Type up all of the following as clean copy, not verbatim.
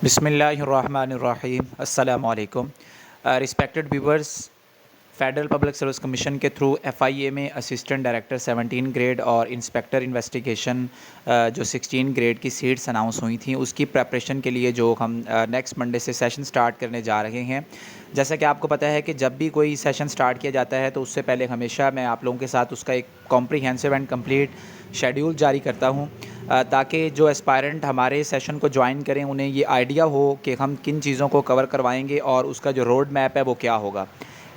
बिस्मिल्लाहिर्रहमानिर्रहीम अस्सलामु अलैकुम। Respected viewers, federal public service commission के थ्रू एफआईए में असिस्टेंट डायरेक्टर 17 ग्रेड और इंस्पेक्टर इन्वेस्टिगेशन जो 16 ग्रेड की सीट्स अनाउंस हुई थी, उसकी प्रेपरेशन के लिए जो हम नेक्स्ट मंडे से सेशन स्टार्ट करने जा रहे हैं। जैसा कि आपको पता है कि जब भी कोई सेशन स्टार्ट किया जाता है तो उससे पहले हमेशा मैं आप लोगों के साथ उसका एक कॉम्प्रिहेंसिव एंड कंप्लीट शेड्यूल जारी करता हूँ, ताकि जो एस्पायरेंट हमारे सेशन को ज्वाइन करें उन्हें ये आइडिया हो कि हम किन चीज़ों को कवर करवाएंगे और उसका जो रोड मैप है वो क्या होगा।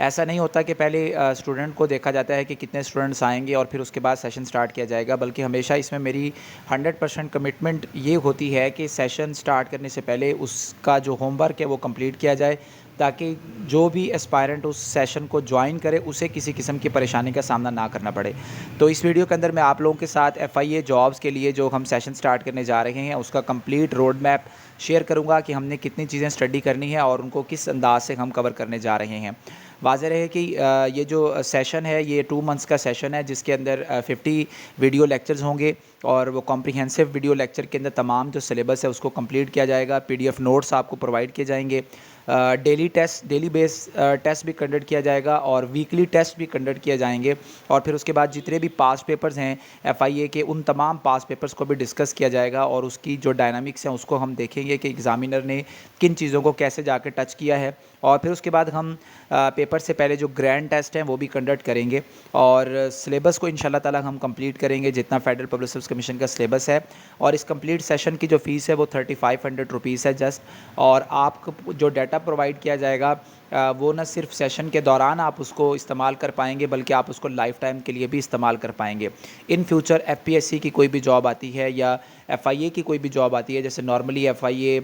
ऐसा नहीं होता कि पहले स्टूडेंट को देखा जाता है कि कितने स्टूडेंट्स आएंगे और फिर उसके बाद सेशन स्टार्ट किया जाएगा, बल्कि हमेशा इसमें मेरी 100% कमिटमेंट ये होती है कि सेशन स्टार्ट करने से पहले उसका जो होमवर्क है वो कंप्लीट किया जाए, ताकि जो भी एस्पायरेंट उस सेशन को ज्वाइन करे उसे किसी किस्म की परेशानी का सामना ना करना पड़े। तो इस वीडियो के अंदर मैं आप लोगों के साथ एफआईए जॉब्स के लिए जो हम सेशन स्टार्ट करने जा रहे हैं उसका कंप्लीट रोड मैप शेयर करूंगा कि हमने कितनी चीज़ें स्टडी करनी है और उनको किस अंदाज से हम कवर करने जा रहे हैं। वाज़ेह रहे कि ये जो सेशन है ये 2 मंथ्स का सेशन है, जिसके अंदर 50 वीडियो लेक्चर्स होंगे और वो कॉम्प्रिहेंसिव वीडियो लेक्चर के अंदर तमाम जो सिलेबस है उसको कंप्लीट किया जाएगा। पीडीएफ नोट्स आपको प्रोवाइड किए जाएंगे। डेली बेस टेस्ट भी कंडक्ट किया जाएगा और वीकली टेस्ट भी कंडक्ट किए जाएंगे। और फिर उसके बाद जितने भी पास पेपर्स हैं एफआईए के, उन तमाम पास पेपर्स को भी डिस्कस किया जाएगा और उसकी जो डायनामिक्स हैं उसको हम देखेंगे कि एग्ज़ामिनर ने किन चीज़ों को कैसे जाकर टच किया है। और फिर उसके बाद हम पेपर से पहले जो ग्रैंड टेस्ट हैं वो भी कंडक्ट करेंगे और सिलेबस को इंशाल्लाह ताला हम कंप्लीट करेंगे जितना फेडरल पब्लिक सर्विस कमीशन का सिलेबस है। और इस कंप्लीट सेशन की जो फ़ीस है वो 3500 रुपीज़ है जस्ट। और आपको जो डाटा प्रोवाइड किया जाएगा वो न सिर्फ सेशन के दौरान आप उसको इस्तेमाल कर पाएंगे, बल्कि आप उसको लाइफ टाइम के लिए भी इस्तेमाल कर पाएंगे। इन फ्यूचर एफपीएससी की कोई भी जॉब आती है या एफआईए की कोई भी जॉब आती है, जैसे नॉर्मली एफआईए,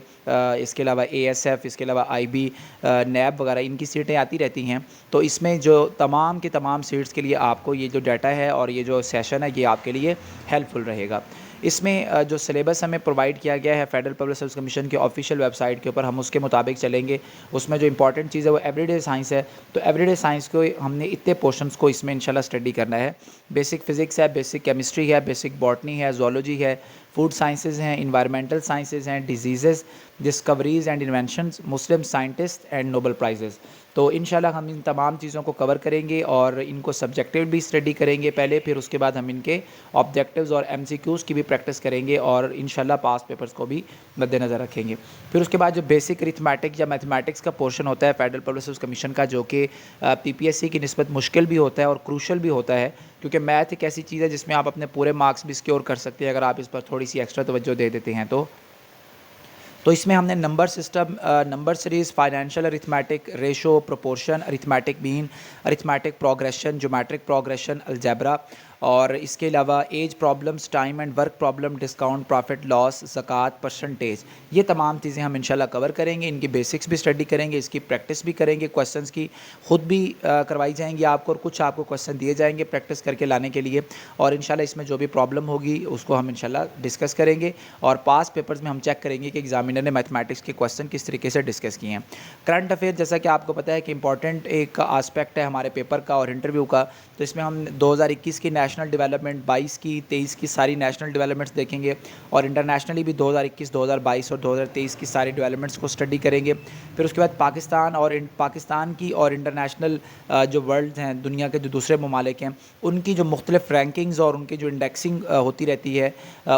इसके अलावा एएसएफ, इसके अलावा आईबी, नैब वगैरह इनकी सीटें आती रहती हैं। तो इसमें जो तमाम के तमाम सीट्स के लिए आपको ये जो डाटा है और ये जो सेशन है ये आपके लिए हेल्पफुल रहेगा। इसमें जो सिलेबस हमें प्रोवाइड किया गया है फेडरल पब्लिक सर्विस कमीशन की ऑफिशियल वेबसाइट के ऊपर, हम उसके मुताबिक चलेंगे। उसमें जो इंपॉर्टेंट चीज़ है वो एवरीडे साइंस है। तो एवरीडे साइंस को हमने इतने पोर्शंस को इसमें इंशाल्लाह स्टडी करना है। बेसिक फ़िज़िक्स है, बेसिक केमिस्ट्री है, बेसिक बॉटनी है, ज़ूलॉजी है, फूड साइंसेज हैं, इन्वायरमेंटल साइंसेज हैं, diseases, discoveries and inventions, Muslim scientist and Nobel prizes. तो इंशाल्लाह हम इन तमाम चीज़ों को कवर करेंगे और इनको सब्जेक्टिव भी स्टडी करेंगे पहले, फिर उसके बाद हम इनके ऑब्जेक्टिव्स और एमसीक्यूज़ की भी प्रैक्टिस करेंगे और इंशाल्लाह पास पेपर्स को भी मद्देनज़र रखेंगे। फिर उसके बाद जो बेसिक अरिथमेटिक या मैथमेटिक्स का पोर्शन होता है फेडरल पब्लिक सर्विस कमीशन का, जो कि पीपीएससी की निस्बत मुश्किल भी होता है और क्रूशल भी होता है, क्योंकि मैथ एक ऐसी चीज़ है जिसमें आप अपने पूरे मार्क्स भी सिक्योर कर सकते हैं अगर आप इस पर थोड़ी सी एक्स्ट्रा तवज्जो दे देते हैं तो इसमें हमने number system, number series, financial arithmetic, ratio, proportion, arithmetic mean, arithmetic progression, geometric progression, algebra, और इसके अलावा age problems, time and work problem, discount, profit loss, ज़कात, परसेंटेज, ये तमाम चीज़ें हम इंशाल्लाह कवर करेंगे। इनकी बेसिक्स भी स्टडी करेंगे, इसकी प्रैक्टिस भी करेंगे, क्वेश्चंस की ख़ुद भी करवाई जाएंगी आपको और कुछ आपको क्वेश्चन दिए जाएंगे प्रैक्टिस करके लाने के लिए। और इंशाल्लाह इसमें जो भी प्रॉब्लम होगी उसको हम इंशाल्लाह डिस्कस करेंगे और पास पेपर्स में हम चेक करेंगे कि एग्जामिनर ने मैथमेटिक्स के क्वेश्चन किस तरीके से डिस्कस किए हैं। करंट अफेयर, जैसा कि आपको पता है कि इंपॉर्टेंट एक आस्पेक्ट है हमारे पेपर का और इंटरव्यू का, तो इसमें हम 2021 की नेशनल डेवलपमेंट, 22 की, 23 की सारी नेशनल डेवलपमेंट्स देखेंगे और इंटरनेशनली भी 2021, 2022 और 2023 की सारी डेवलपमेंट्स को स्टडी करेंगे। फिर उसके बाद पाकिस्तान की और इंटरनेशनल जो वर्ल्ड हैं, दुनिया के जो दूसरे ममालिक हैं, उनकी जो मुख्तलिफ रैंकिंग्स और उनकी जो इंडेक्सिंग होती रहती है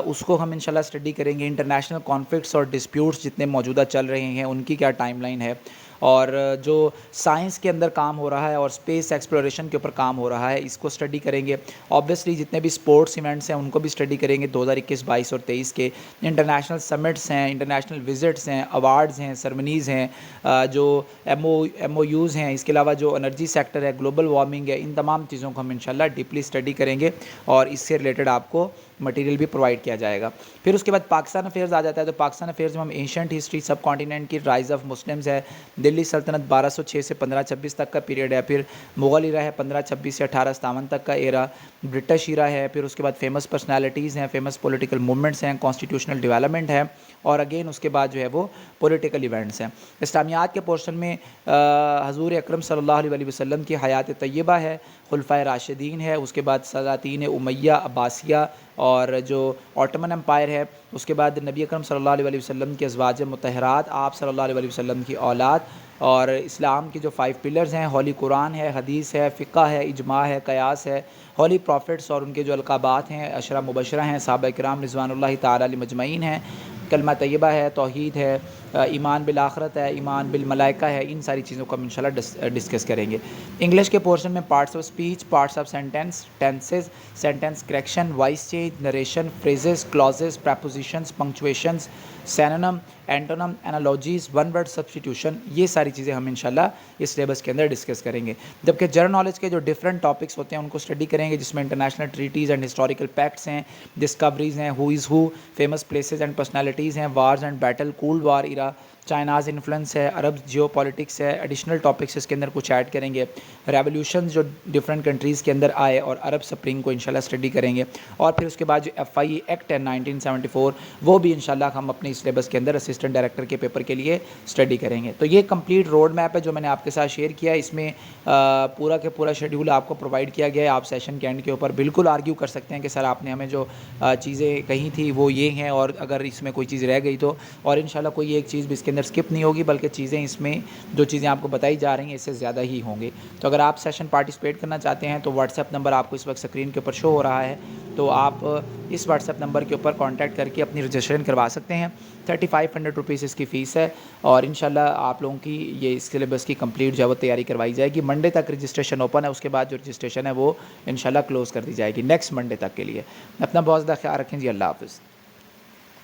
उसको हम इंशाल्लाह स्टडी करेंगे। इंटरनेशनल कॉन्फ्लिक्ट्स और डिस्प्यूट्स जितने मौजूदा चल रहे हैं उनकी क्या टाइमलाइन है, और जो साइंस के अंदर काम हो रहा है और स्पेस एक्सप्लोरेशन के ऊपर काम हो रहा है इसको स्टडी करेंगे। ऑब्वियसली जितने भी स्पोर्ट्स इवेंट्स हैं उनको भी स्टडी करेंगे 2021, 22 और 23 के। इंटरनेशनल समिट्स हैं, इंटरनेशनल विजिट्स हैं, अवार्ड्स हैं, सरमनीज़ हैं, जो MOUs हैं, इसके अलावा जो एनर्जी सेक्टर है, ग्लोबल वार्मिंग है, इन तमाम चीज़ों को हम इंशाल्लाह डीपली स्टडी करेंगे और इससे रिलेटेड आपको मटेरियल भी प्रोवाइड किया जाएगा। फिर उसके बाद पाकिस्तान अफेयर्स आ जाता है। तो पाकिस्तान अफेयर्स में हम एशियंट हिस्ट्री, सब कॉन्टिनेंट की, राइज़ ऑफ मुस्लिम्स है, दिल्ली सल्तनत 1206 से 1526 तक का पीरियड है, फिर मुग़ल इरा है 1526 से 1857 तक का एरा, ब्रिटिश इरा है, फिर उसके बाद फेमस पर्सनालिटीज़ हैं, फेमस पॉलिटिकल मूवमेंट्स हैं, कॉन्स्टिट्यूशनल डेवलपमेंट है, और अगेन उसके बाद जो है वो पॉलिटिकल इवेंट्स हैं। इस्लामियात के पोर्शन में हज़ूर अकरम सल्लल्लाहु अलैहि वसल्लम की हयात तय्यबा है, खुलफाए राशिदीन है, उसके बाद सलातीन उमैया, अब्बासिया, और जो ऑटोमन एम्पायर है, उसके बाद नबी अकरम सल्लल्लाहु अलैहि वसल्लम के अज़वाज मुतहरात, आप सल्लल्लाहु अलैहि वसल्लम की औलाद, और इस्लाम की जो 5 पिलर्स हैं, होली कुरान है, हदीस है, फ़िक़्ह है, इजमा है, क़यास है, होली प्रॉफ़िट्स और उनके जो अलक़ाबात हैं, अशरा मुबशरा हैं, सहाबा किराम रिज़वानुल्लाहि ताला अलैहिम अजमईन हैं, कलमा तय्यबा है, तौहीद है, ईमान बिल आखिरत है, ईमान बिल मलाइका है, इन सारी चीज़ों को हम इंशाल्लाह डिस्कस करेंगे। इंग्लिश के पोर्शन में parts of speech, parts of sentence, tenses, sentence correction, voice change, narration, phrases, clauses, prepositions, punctuations, synonym, antonym, analogies, one word substitution, ये सारी चीज़ें हम इंशाल्लाह इस सिलेबस के अंदर डिस्कस करेंगे। जबकि जनरल नॉलेज के जो डिफरेंट टॉपिक्स होते हैं उनको स्टडी करेंगे, जिसमें international treaties and historical facts हैं, डिस्कवरीज़ हैं, who is who, famous places and personalities हैं, wars and battle, cold war era, China's influence है, अरब जियो पॉलिटिक्स है, एडिशनल टॉपिक्स इसके अंदर कुछ ऐड करेंगे, रेवोल्यूशन जो डिफरेंट कंट्रीज़ के अंदर आए और अरब स्प्रिंग को इंशाल्लाह स्टडी करेंगे, और फिर उसके बाद जो FIE एक्ट है 1974 वो भी इंशाल्लाह हम अपने सिलेबस के अंदर असिस्टेंट डायरेक्टर के पेपर के लिए स्टडी करेंगे। तो ये कंप्लीट रोड मैप है जो मैंने आपके साथ शेयर किया है। इसमें पूरा के पूरा शेड्यूल आपको प्रोवाइड किया गया है। आप सेशन के एंड के ऊपर बिल्कुल आर्ग्यू कर सकते हैं कि सर आपने हमें जो चीज़ें कही थी वो ये हैं, और अगर इसमें कोई चीज़ रह गई तो, और इंशाल्लाह कोई एक चीज़ भी इसके अंदर स्किप नहीं होगी, बल्कि चीज़ें इसमें जो चीज़ें आपको बताई जा रही हैं इससे ज़्यादा ही होंगी। तो अगर आप सेशन पार्टिसिपेट करना चाहते हैं तो व्हाट्सएप नंबर आपको इस वक्त स्क्रीन के ऊपर शो हो रहा है, तो आप इस व्हाट्सएप नंबर के ऊपर कांटेक्ट करके अपनी रजिस्ट्रेशन करवा सकते हैं। 3500 रुपीज़ इसकी फ़ीस है, और इंशाल्लाह आप लोगों की ये इस सिलेबस की कंप्लीट जो है वो तैयारी करवाई जाएगी। मंडे तक रजिस्ट्रेशन ओपन है, उसके बाद जो रजिस्ट्रेशन है वो इंशाल्लाह क्लोज़ कर दी जाएगी नेक्स्ट मंडे तक के लिए। अपना बहुत ज़्यादा ख्याल रखें जी। अल्लाह हाफ़िज़।